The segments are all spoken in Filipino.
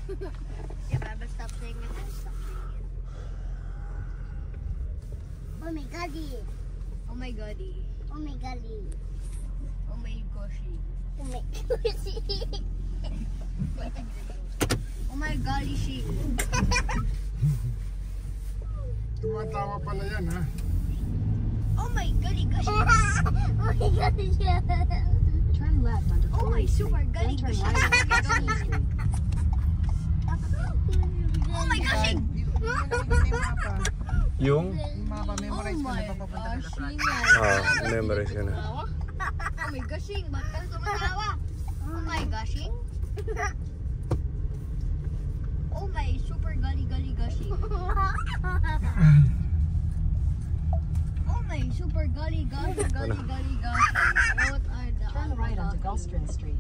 Yeah, but stop saying it. Stop saying it. Oh my goddy. Oh my goddy. Oh my goddy. Oh my goshy. Oh my goshy. Oh my golly she. Tumatawa pala yan, ha? Oh my golly gosh. Oh my golly she. Turn left onto Oh my super golly turn gosh. right. Oh my gosh. Yung? Mapa-memorize ko na papapunta sa Prague. Memorize ka na. Oh my gosh. Bakit ka tumatawa? Oh my gosh. Oh my super golly goshi. Oh my super golly goshi. What are the Turn right onto Gulstrin Street.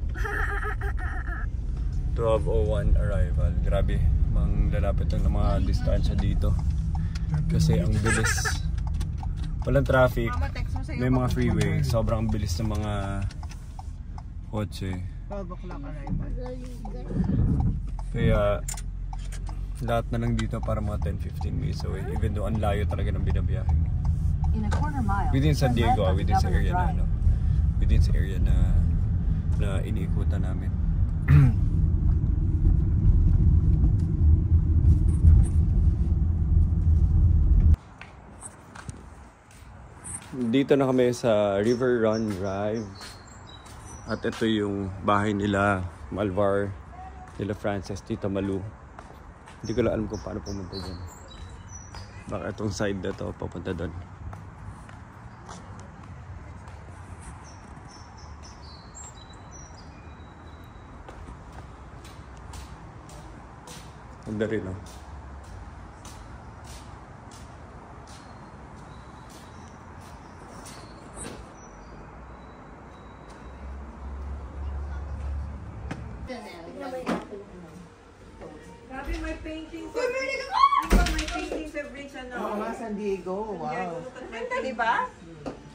12:01 arrival. Grabe, mang lalapit ng mga distansya dito. Kasi ang bilis. Walang traffic. May mga freeway. Sobrang bilis ng mga kotse. 12 o'clock arrival. Kaya lahat na lang dito para mga 10-15 minutes away. Even though ang layo talaga ng binabiyahe. In a quarter mile. Within San Diego, within sa area na within sa area na iniikutan namin. Dito na kami sa River Run Drive. At ito yung bahay nila Malvar, nila Frances, Tita Malu. Hindi ko lang alam kung paano pumunta dyan. Baka itong side na to papunta doon. Ang dari lang. Grabe, may painting sa bridge. May painting sa bridge, ano? Oo nga, San Diego. Wow. Ganda, di ba?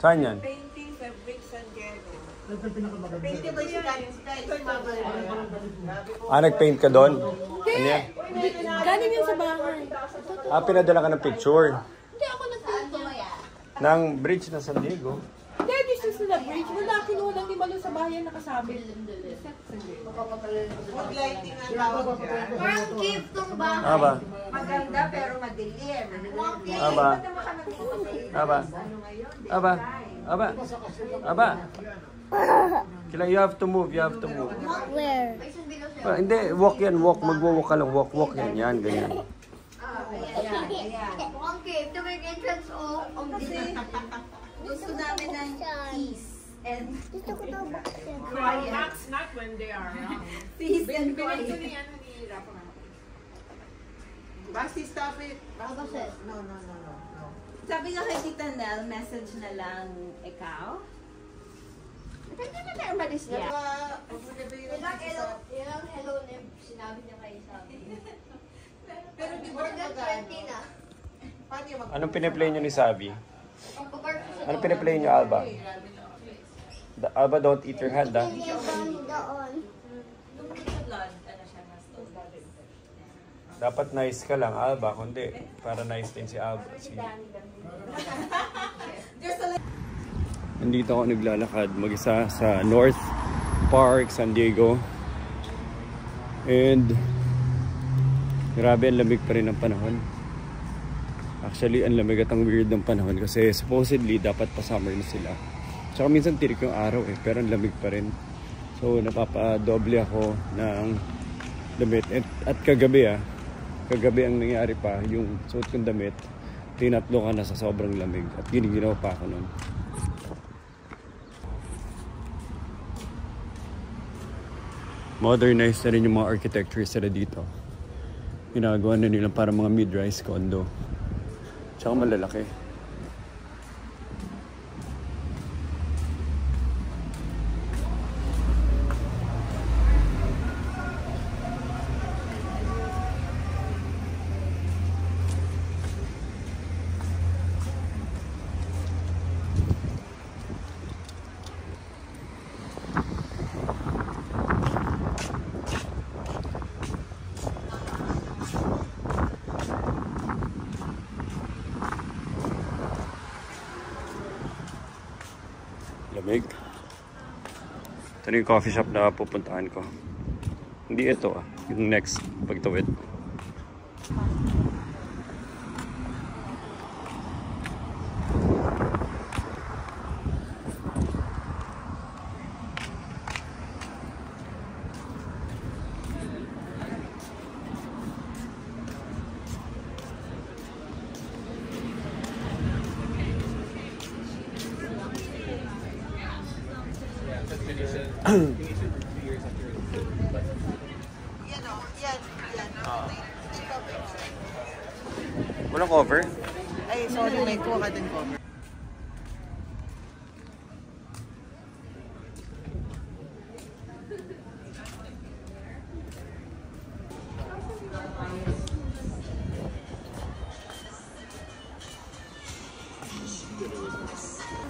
Saan yan? Painting sa bridge San Diego. Painting ba siya galing sa Nag-paint ka doon? Ano yan? Galing yun sa bahay. Pinadala ka ng picture. Hindi ako nagtinto. Ng bridge na San Diego. Hindi, this is the bridge. Wala, kinuha lang ni Malo sa bahay yan nakasabi. Wood lighting ang tawag dyan. Parang cave tong bahay. Ba? Maganda pero madilim. Aba. Kailangan you have to move, Where? Hindi, walk yan, walk. Magwo-walk ka lang, walk yan. Yan, ganyan. Mukhang cave. Ito may entrance o. Gusto namin ng peace and Gusto ko daw bakit. quiet. Not when they are around. Peace and quiet. Basti, stop it. Ako sis. No. Sabi nga kay Tita Nel, message na lang ikaw. Pwede na na umalis na. Ilang hello na sinabi niya kayo sa akin. Pero di ba More than 20 na. paano yung Anong piniplay nyo ni Sabi? Pagpapark ko sa Anong piniplay nyo, Alba? Alba, don't eat your hand, ha? doon. Dapat nice ka lang, Alba. Kundi, para nice din si Alba. Nandito ako naglalakad mag-isa sa North Park, San Diego. And grabe, ang lamig pa rin ng panahon. Actually, ang lamig at ang weird ng panahon kasi supposedly dapat pa summer na sila. Tsaka minsan tirik yung araw pero ang lamig pa rin. So napapadoble ako ng damit. At kagabi ang nangyari pa, yung suot kong damit, tinatlo ka na sa sobrang lamig at giniginaw pa ako nun. Modernized na rin yung mga architecture sila dito. Ginagawa na nila para mga mid-rise condo. Tsaka malalaki. Ito na yung coffee shop na pupuntahan ko. Hindi ito yung next pagtawid. Walang cover? Ay, sorry, may kuha din cover.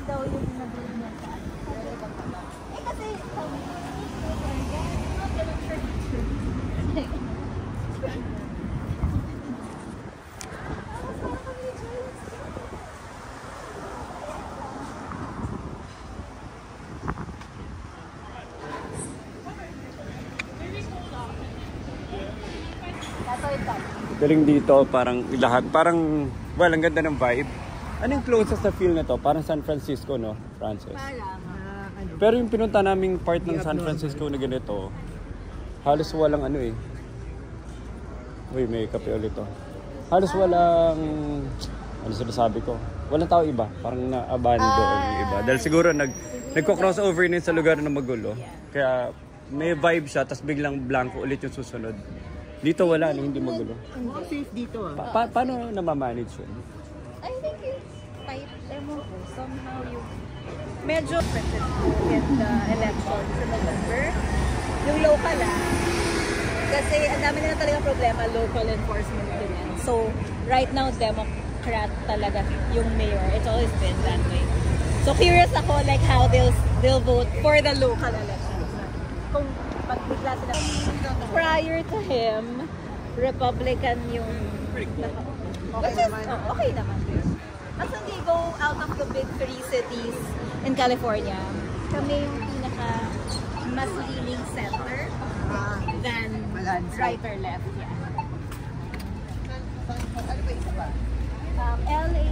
Daw yung nag-room niya sa kasi Galing dito, parang lahat, parang, well, ang ganda ng vibe. Anong closest na feel na to? Parang San Francisco, no, Francis? Pero yung pinunta naming part ng San Francisco na ganito, halos walang ano eh. Uy, may kape ulit to. Halos walang, ano sinasabi ko? Walang tao iba, parang na-abandon yung iba. Dahil siguro nagko-crossover na sa lugar na magulo. Kaya may vibe siya, tapos biglang blanco ulit yung susunod. Dito wala, no, hindi magulo. Safe dito Paano namamanage yun? I think it's tight. Ewan ko, somehow yung medyo get the election sa November. Yung local kasi ang dami na talaga problema, local enforcement din. So, right now, Democrat talaga yung mayor. It's always been that way. So, curious ako like how they'll vote for the local elections. Kung pagbigla sila. Prior to him, Republican yung okay naman. As hindi go out of the big 3 cities in California, kami yung pinaka mas leaning center than right or left. Yeah. LA.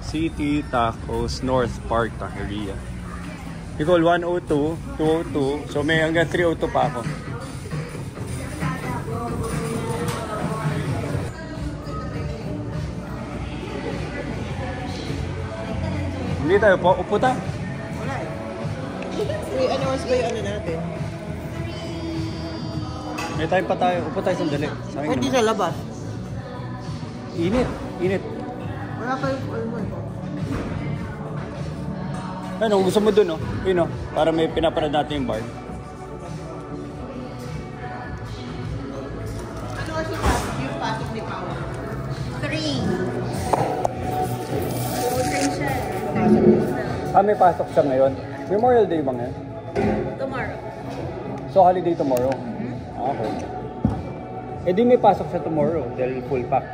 City Tacos North Park, Taqueria. Nicole, 102, 202. So may hanggang 302 pa ako. Hindi tayo po. Upo ta? Wala eh. Uy, ano mas ba yung ano natin? May time pa tayo. Upo tayo sandali. Sayang Hindi naman. sa labas. Init. Init. Wala pa yung ano mo. Ano, gusto mo dun, oh. Yun, oh. Para may pinaparad natin yung bar. Ano kasi yung pasok ni Pao? 3. May pasok siya ngayon. Memorial Day ba ngayon? Tomorrow. So, holiday tomorrow? Okay. Eh di may pasok siya tomorrow dahil full pack.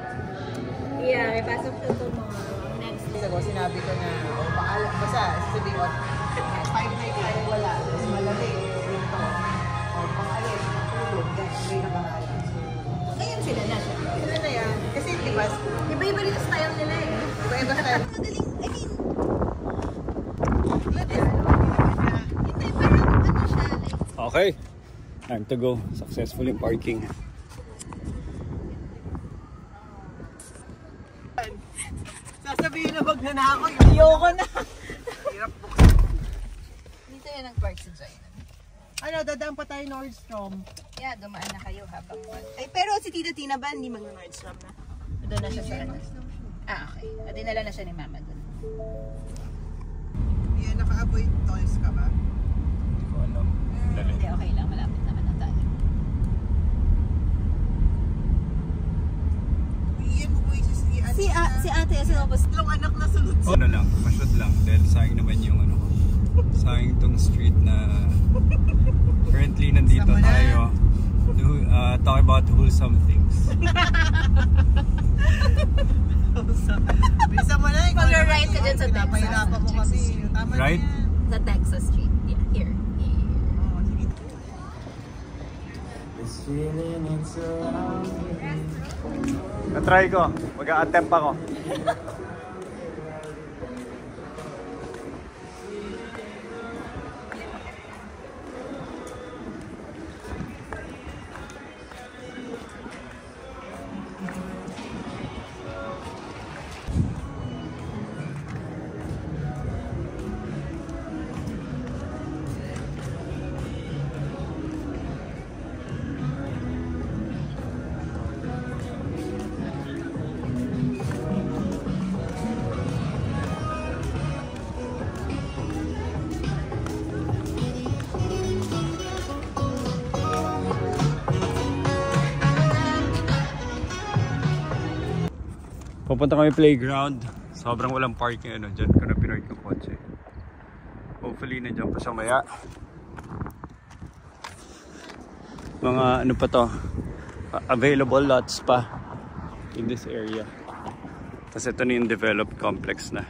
Yeah, may pasok siya tomorrow. Next week. Ako, sinabi ko na, paalam, basta, sasabihin ko, 5 nights tayo wala, mas malamig, dito. Paalis, tulog, may nabahala. Ngayon sila na siya. Sila na yan. Kasi, di ba, Iba-iba rin yung style nila eh. iba-iba tayo. Madaling, I mean, Okay. Time to go. Successfully parking. Sasabihin na wag na ako. ayoko na. Hirap po. Dito yan ang park sa Joy. Ano, dadaan pa tayo Nordstrom. Yeah, dumaan na kayo habang ay, pero si Tita Tina ba hindi mag-Nordstrom na? Doon na siya sa ano? Okay. Dinala na siya ni Mama doon. Yan, naka-avoid tolls ka ba? Hindi ko alam. Hindi, okay lang. Malapit naman ang tayo. Yan, boys, Si ate, sinubos. Long anak na sunod. Ano lang, pa-shoot lang. Dahil sayang naman yung ano ko. Sayang tong street na currently nandito tayo. Talk about wholesome things. Bisa mo na. Mag-right ka dyan sa Texas. Pahirapan mo kami. Tama Right? na yan. the Texas Street. Yeah, here. Na-try ko. Mag-a-attempt ako. Pupunta kami playground. Sobrang walang parking ano dyan. Kaya pinark yung kotse. Hopefully nandiyan pa siya maya. Mga ano pa to. Available lots pa in this area. Kasi ito na yung developed complex na.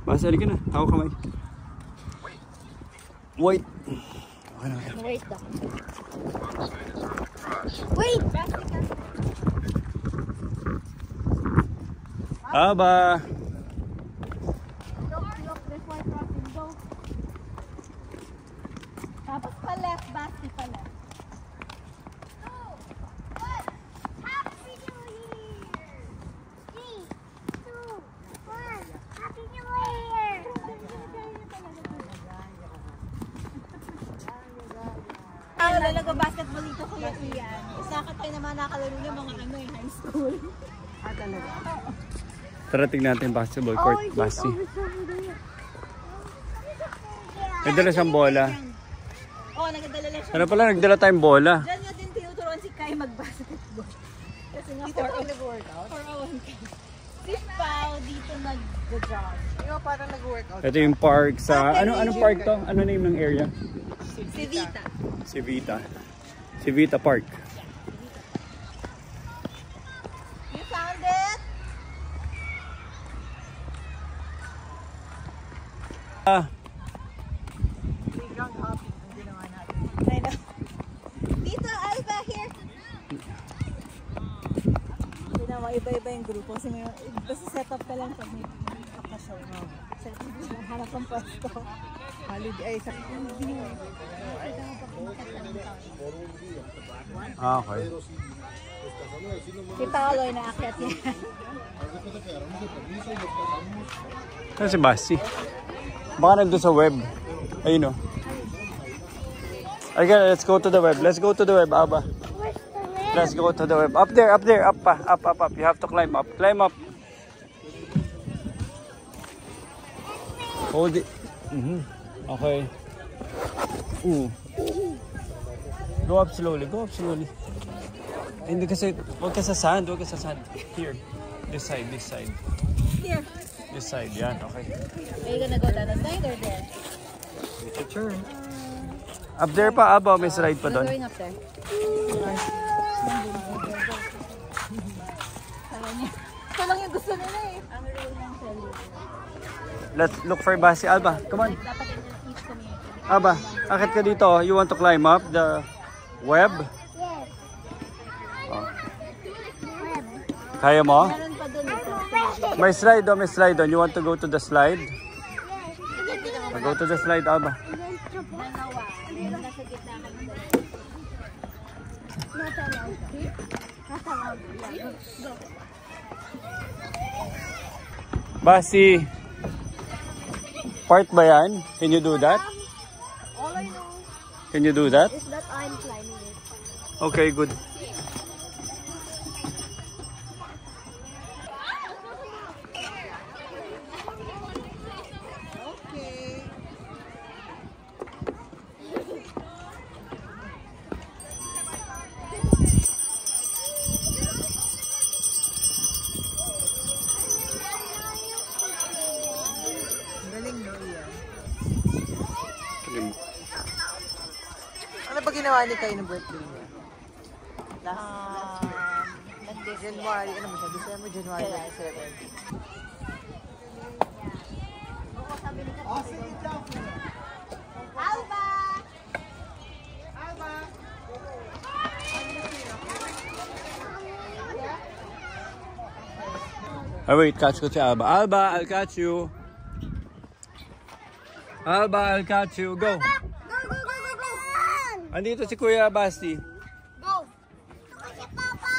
Basta ka na. Tawag kamay. Wait. Okay na. Wait daw. Wait! Aba! Look, there's one crossing. Go. Tapos pa left, Basti pa left. Oh, what? Happy New Year! 3, 2, 1. Happy New Year! Lalago basketball dito, Kuya Ian. Isa ka tayo naman nakalaro ng mga ano eh, high school. Talaga? Tara tignan natin basketball court. Basti. Nagdala siyang bola. Oo, nagdala lang siya. Ano pala, nagdala tayong bola. Diyan nga din tinuturuan si Kai mag-basketball. Kasi nga Dito pa nag-workout? 401K. Si Pao dito nag-jog. Ikaw parang nag-workout. Ito yung park sa... Anong park to? Ano name ng area? Si Vita. Si Vita Park. You found it? Playground hopping ang ginawa natin. I know. Dito, Alba, here. Ginawa, iba-iba yung grupo. Kasi may, basta set up ka lang pag may okasyon. Set up ka lang, harap ang pwesto. Holiday ay sa Okay. Si Paolo ay naakyat niya. Ano si Basti? Baka nandun sa web. Ayun o. Okay, let's go to the web. Let's go to the web, Aba. Let's go to the web. Up there, up pa. Up. You have to climb up. Climb up. Hold it. Okay. Ooh. Go up slowly. Hindi kasi, huwag ka sa sand. Here. This side. Here. This side, yan. Okay. Are you gonna go down the side or there? It's your turn. Up there pa, Aba. May slide pa We're doon. going up there. Ito lang yung gusto nila eh. Ang real ng cellular. Let's look for Basti. Alba, come on. Dapat in-eat kami. Aba, akit ka dito. You want to climb up the web? Yes. Oh. Kaya mo? Meron pa dun ito. May slide on. You want to go to the slide? Go to the slide, Alba. Dalawa. Nasa gitna kami. Basti, part ba yan? Can you do that? All I know Can you do that? is that I'm climbing it. Okay, good. okay. Galing no, Ian. Ano ba ginawa ni kayo ng birthday niya? January, ano ba siya? December, January. Alba! Oh wait, catch ko si Alba. Alba, I'll catch you. Alba, I'll catch you. Go. Go! Andito si Kuya Basti. Go! Kasi Papa!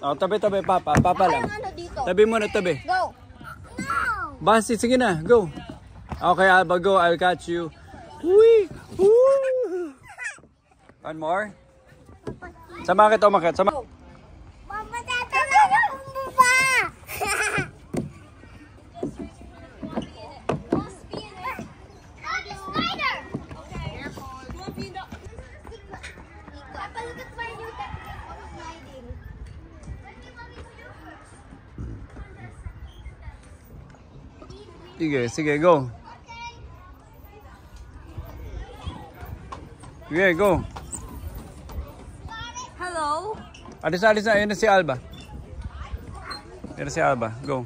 Oh, tabi-tabi, Papa. Papa lang. Ano dito? Tabi mo na, tabi. Go! No! Basti, sige na. Go. Okay, Alba, go. I'll catch you. Wee! Woo! One more. Sama kita, umakit. Sama. Mama, tatanong mo pa! Spider! Papa, look at my new technique of sliding. Sige, sige, go. Sige, go. Hello? Alis na, alis na. Ayun na si Alba. Ayun na si Alba. Go.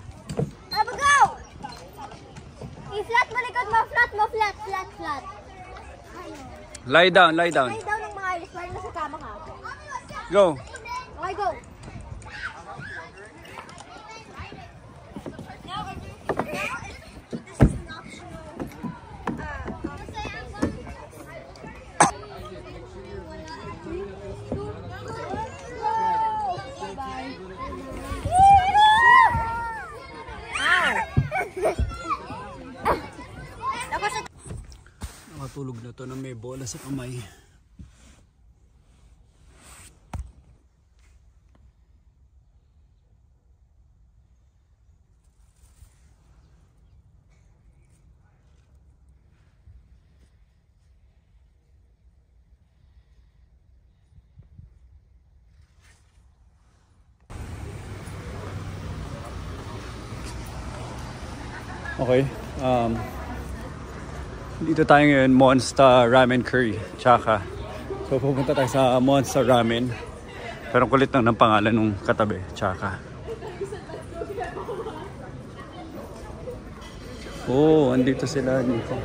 Papa, go! I-flat mo likod mo. Flat mo. Flat, flat, flat. Lie down, lie down. Lay down ng maayos. Para nasa kama ka. Go. Okay, go. Nakatulog na to na may bola sa kamay. Okay. Dito tayo ngayon, Monster Ramen Curry, Chaka. So pupunta tayo sa Monster Ramen. Pero kulit lang ng pangalan ng katabi, Chaka. Oh, andito sila dito.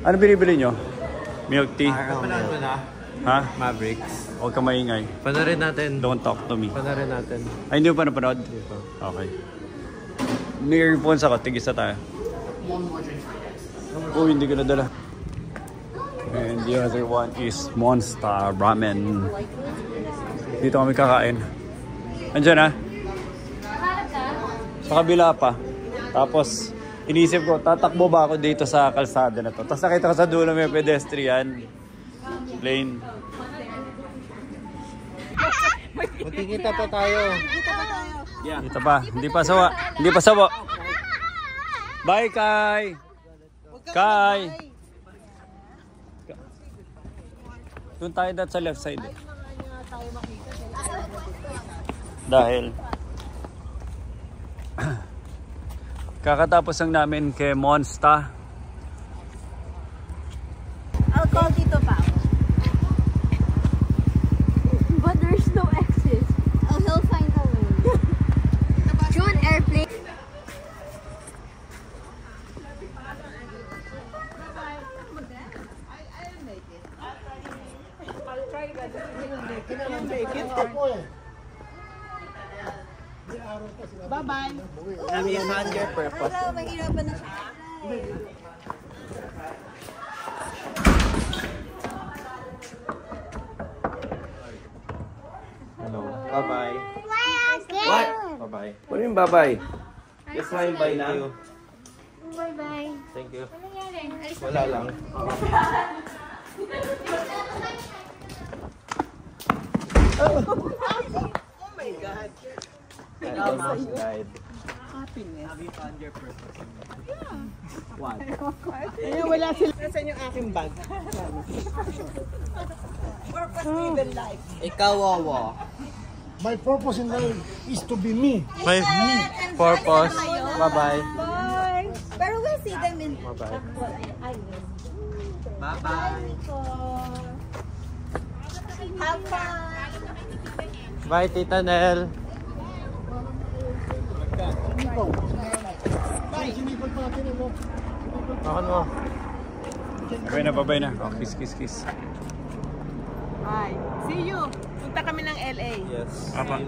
Ano binibili nyo? Milk tea? Panood mo na? Ha? Mavericks. Huwag ka maingay. Panorin natin. Don't talk to me. Panorin natin. Ay, hindi mo pa napanood? Dito. Okay. May earphones ako. Tigisa tayo. Oh, hindi ko nadala. And the other one is Monster Ramen. Dito kami kakain. Andiyan ha? Sa kabila pa. Tapos, inisip ko, tatakbo ba ako dito sa kalsada na to? Tapos nakita ko sa dulo may pedestrian lane. Magkikita pa tayo. Dito pa. Hindi pa sawa. Hindi pa sawa. Bye, Kai! Kai! Doon tayo sa left side. Dahil kakatapos lang namin kay Monster. I'll call Tito pa. But there's no exit. Oh, he'll find a way. Through an airplane. Bye-bye. Understand your purpose. Wala, mahirapan na siya. Hello. Bye-bye. What? Bye-bye. What do you mean bye-bye? Just saying bye na. Bye-bye. Thank you. Ano nangyari? Wala lang. Oh my God. Guide. Have you found your purpose? Yeah. What? Ayun, wala sila. Nasaan yung aking bag? Purpose driven life. Ikaw, Wawa. My purpose in life is to be me. My purpose. Bye-bye. Bye! Pero we'll see them in... Bye-bye. Bye-bye. Have fun! Bye, Tita Nel. Bakit mo? Babay na. Oh, kiss. Bye. See you. Punta kami ng LA. Yes. Apa,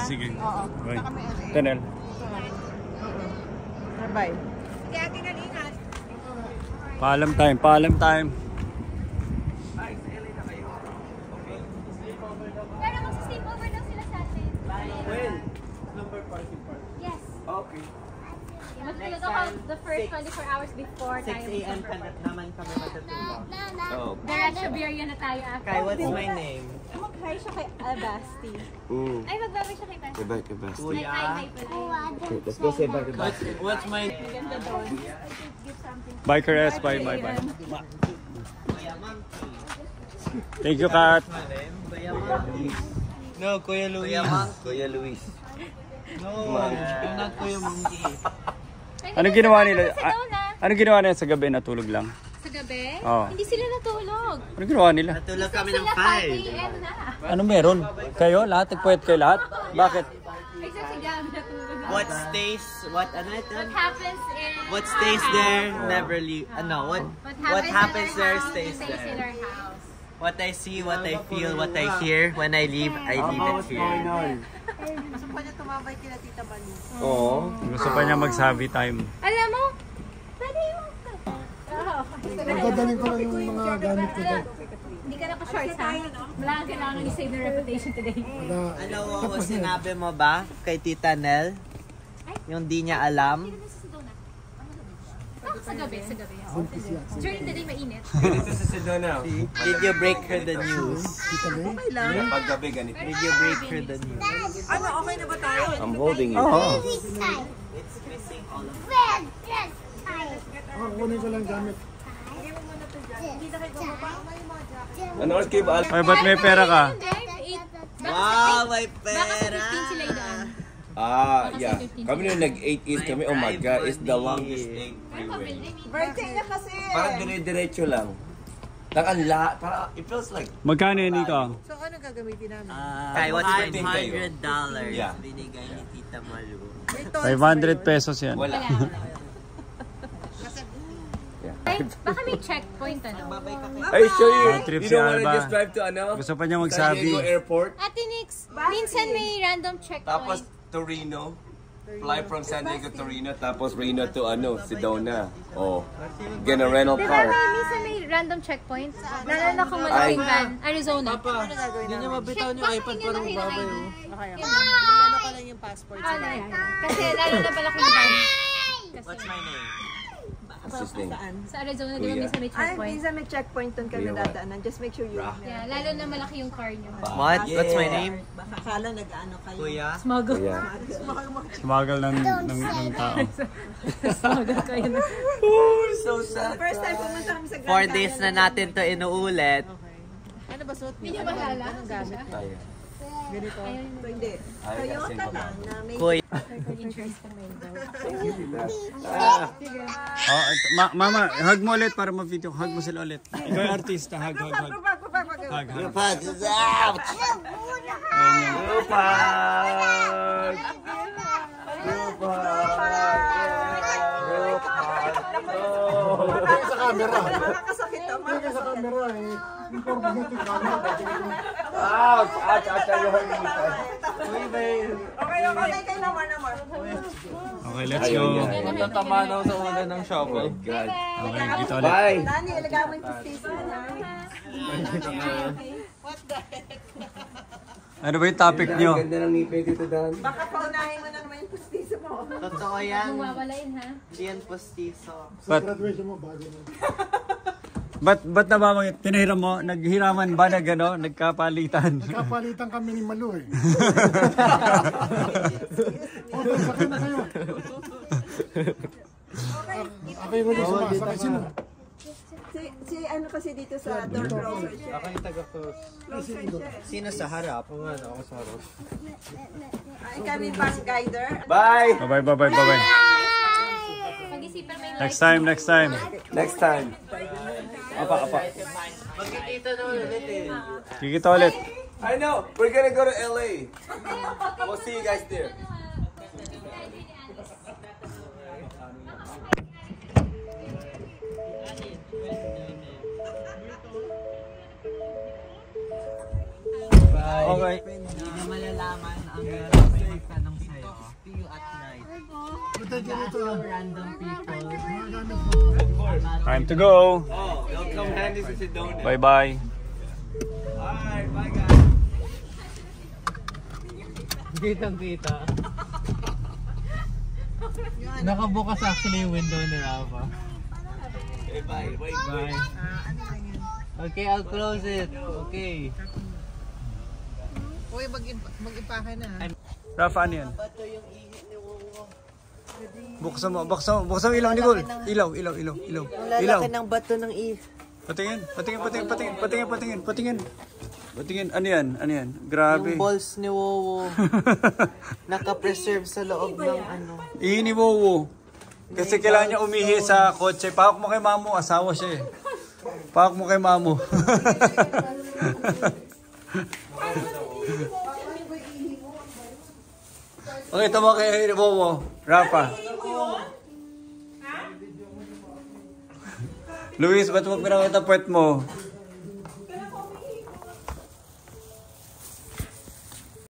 sige. Oo. Bye. Punta kami LA. Tanel. Bye. Kaya tinalingan. Paalam time. Pero mag-sleep over daw sila sa atin. When? Number parking park. Yes. Okay. Mag-go the first 24 hours before 6 a.m. naman kami matutulog. Oh. Diretso beer yun na tayo after. Kai, what's my name? Mag-hi siya kay Abasti. Ay, magbabay siya kay Basti. Bye, Basti. Kuya. Hi pala. Okay, let's go say bye to Basti. What's my Bye, Caress. Bye. Thank you, Kat. Kuya Monkey. No, Kuya Luis. Kuya Luis. No, you're not Kuya Monkey. Anong ginawa nila sa gabi? Natulog lang? Sa gabi? Oo. Hindi sila natulog. Anong ginawa nila? Natulog kami ng Sila 5 5. a.m. na. Ano meron? Kayo? Lahat? Nagpuyat kayo lahat? Bakit? Except si Gab natulog. What stays? What happens in What stays there never leave. What happens there stays in there. our house. What I see, what I feel, what I hear, when I leave it here. Oo. Gusto pa niya mag-savvy time. Alam mo, pwede yung... Pagdadaling ko lang yung mga gamit ko doon. Hindi ka naka-shorts ha? Wala kang kailangan i-save the reputation today. Ano mo sinabi mo ba kay Tita Nel? Yung di niya alam? Sa gabi. During the day, mainit. Ganito sa Sedona. Did you break her the news? Paggabi ganito. Did you break her the news? I'm holding you. It's missing all of it. Kunin ko lang gamit. Ano oras kayo ba? Ay, ba't may pera ka? Wow, may Baka sa pera! 15 sila doon. Yeah. Kami nung nag-8 is kami. Oh my God, it's the longest 8 freeway. Birthday niya kasi. Parang dire-diretso lang. Parang it feels like Magkano yun, Nico? So ano gagamitin namin? Kay what's $500 $500 Yeah. binigay ni Tita Malu. 500 pesos yan. wala. Ay, baka may checkpoint ano. Are you sure Road trip you si don't wanna Alba. just drive to ano? Gusto pa niya San magsabi. Diego Airport? Ate Nix, minsan may random checkpoint. Tapos Torino. Fly from San Diego to Reno. Tapos Reno to ano, Sedona. Oh. Get a rental Diba car. minsan may random checkpoint? Nalala ko malaking van, Arizona. Hindi niya mabitaw yung iPad para magbabay. Ano ka lang yung passport sa Kasi lalo na pala kung van. What's my name? What's his name? Sa Arizona, di ba minsan may Ay, checkpoint? minsan may checkpoint doon ka nadadaanan. Just make sure you... Yeah, lalo na malaki yung car nyo. What? What's my name? Baka akala nag-ano kayo. Kuya? Smuggle. Yeah. Sumagal ng tao. Smuggle kayo na. Oh, so sad. First time pumunta kami sa 4 days na natin to inuulit. Ano ba suot Hindi niyo? niya mahala. Anong gamit? Tayo. Ganito. So hindi. Ay, Toyota lang na may... Kuya. Insurance pang may daw. Mama, hug mo ulit para ma-video. Hug mo sila ulit. Ikaw yung artista. Hug. Hug. Pag is out! Sa camera. Makakasakit to. Sa camera eh. Before bumating camera. Ouch! Ouch! Ouch! You're hurting me. Okay kayo naman. Okay, let's go. Tatama daw sa una ng shop. Oh my God. Okay, dito ulit. Bye! Nani, ilagay mo yung pistiso na. Ano ba yung topic nyo? Ang ganda ng ngipin dito, Dan. Baka paunahin mo na naman yung pistiso mo. Totoo yan. Kung wawalain ha? Di yan postizo. Sa graduation mo, bago na. Ba't na ba pinahiram mo? Naghiraman ba na gano'n? Nagkapalitan? Kapalitan kami ni Malu eh. Okay, sakay na kayo. Ako yung ulit sumasakay. Sino? Si ano kasi dito sa door closer siya. Ako yung taga-close. Closer siya. Sino sa harap? Oo nga, ako sa harap. Ay, kami bus guider. Bye! Bye-bye. Pag-isipan may Next time. Next time. Apa. Magkikita naman ulit eh. Kikita ulit. I know. We're gonna go to LA. We'll see you guys there. Okay. Hindi na malalaman ang meron may magtanong sa'yo. See you at night. Random people. Time to go. Oh, they'll come handy to Sedona. Bye-bye. Alright, bye guys. Kitang-kita. Nakabukas actually yung window ni Rafa. Okay, bye. Wait, Bye. Okay, I'll close it. Okay. Uy, mag-ipaka na. Rafa, ano yan? Buksan mo ilaw, Nicole. Ilaw. Ang lalaki ng bato ng Patingin. Ano yan? Grabe. Yung balls ni Wowo. Naka-preserve sa loob ng ano. Ihi ni Wowo. Kasi kailangan niya umihi sa kotse. Pahak mo kay Mamo, asawa siya eh. Pahak mo kay Mamo. Okay, tama kay Wowo. Rafa. Luis, ba't mo pinakita puwet mo?